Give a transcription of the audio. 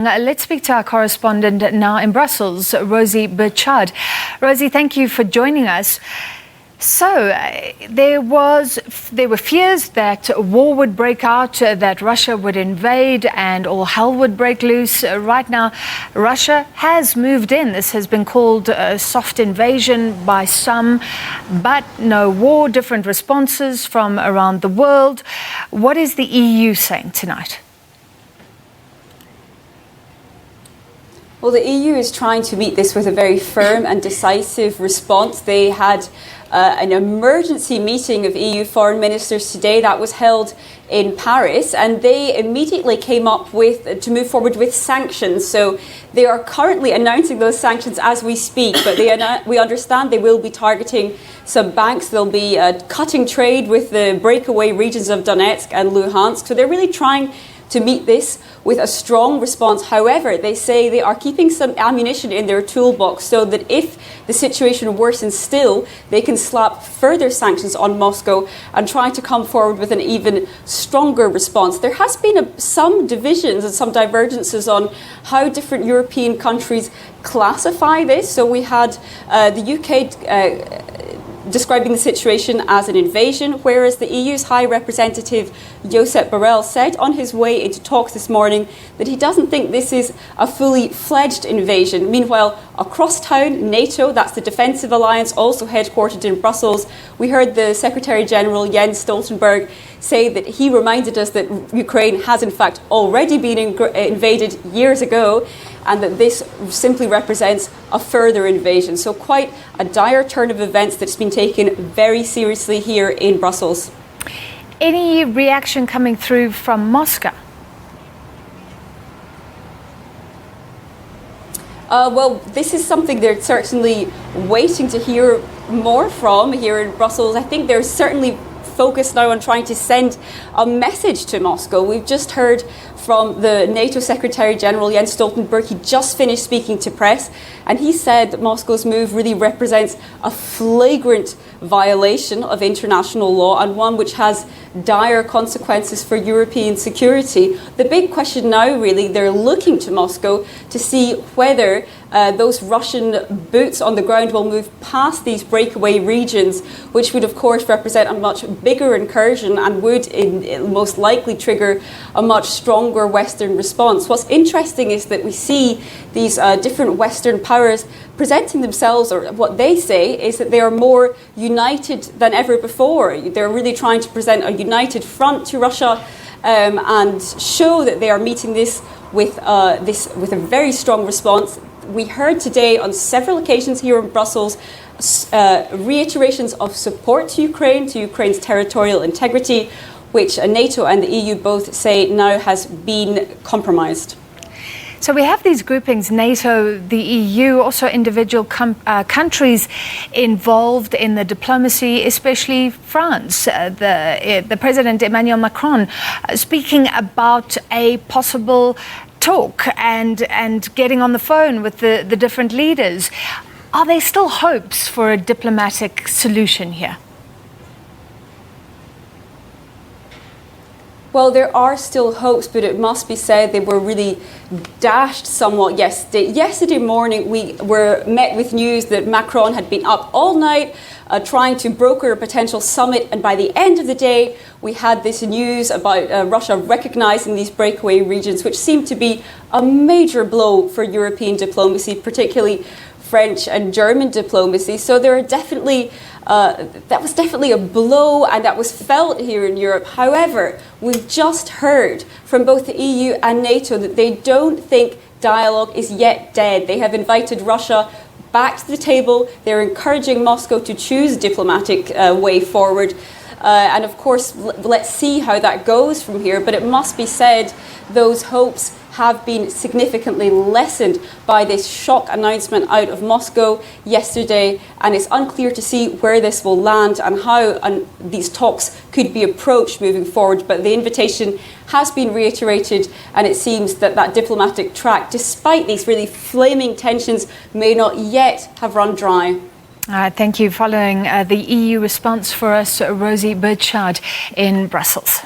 Let's speak to our correspondent now in Brussels, Rosie Birchard. Rosie, thank you for joining us. So, there were fears that war would break out, that Russia would invade and all hell would break loose. Right now, Russia has moved in. This has been called a soft invasion by some, but no war, different responses from around the world. What is the EU saying tonight? Well, the EU is trying to meet this with a very firm and decisive response. They had an emergency meeting of EU foreign ministers today that was held in Paris, and they immediately came up to move forward with sanctions. So they are currently announcing those sanctions as we speak, but we understand they will be targeting some banks. They'll be cutting trade with the breakaway regions of Donetsk and Luhansk. So they're really trying to meet this with a strong response. However, they say they are keeping some ammunition in their toolbox so that if the situation worsens still, they can slap further sanctions on Moscow and try to come forward with an even stronger response. There has been some divisions and some divergences on how different European countries classify this. So we had the UK describing the situation as an invasion, whereas the EU's High Representative Josep Borrell said on his way into talks this morning that he doesn't think this is a fully fledged invasion. Meanwhile, across town, NATO, that's the defensive alliance, also headquartered in Brussels, we heard the Secretary General Jens Stoltenberg say that he reminded us that Ukraine has in fact already been invaded years ago, and that this simply represents a further invasion. So quite a dire turn of events that's been taken very seriously here in Brussels. Any reaction coming through from Moscow? Well, this is something they're certainly waiting to hear more from here in Brussels. I think they're certainly focused now on trying to send a message to Moscow. We've just heard from the NATO Secretary General Jens Stoltenberg. He just finished speaking to press, and he said that Moscow's move really represents a flagrant violation of international law and one which has dire consequences for European security. The big question now, really, they're looking to Moscow to see whether those Russian boots on the ground will move past these breakaway regions, which would, of course, represent a much bigger incursion and would most likely trigger a much stronger Western response. What's interesting is that we see these different Western powers presenting themselves, or what they say is that they are more united than ever before. They're really trying to present a united front to Russia and show that they are meeting this with a very strong response. We heard today on several occasions here in Brussels reiterations of support to Ukraine's territorial integrity, which NATO and the EU both say now has been compromised. So we have these groupings, NATO, the EU, also individual countries involved in the diplomacy, especially France. The President Emmanuel Macron speaking about a possible talk and getting on the phone with the different leaders. Are there still hopes for a diplomatic solution here? Well, there are still hopes, but it must be said they were really dashed somewhat yesterday. Yesterday morning, we were met with news that Macron had been up all night trying to broker a potential summit, and by the end of the day, we had this news about Russia recognizing these breakaway regions, which seemed to be a major blow for European diplomacy, particularly French and German diplomacy. So there are definitely that was definitely a blow, and that was felt here in Europe. However, we've just heard from both the EU and NATO that they don't think dialogue is yet dead. They have invited Russia back to the table. They're encouraging Moscow to choose a diplomatic way forward. And of course, let's see how that goes from here. But it must be said, those hopes have been significantly lessened by this shock announcement out of Moscow yesterday, and it's unclear to see where this will land and how these talks could be approached moving forward. But the invitation has been reiterated, and it seems that that diplomatic track, despite these really flaming tensions, may not yet have run dry. Thank you. Following the EU response for us, Rosie Birchard in Brussels.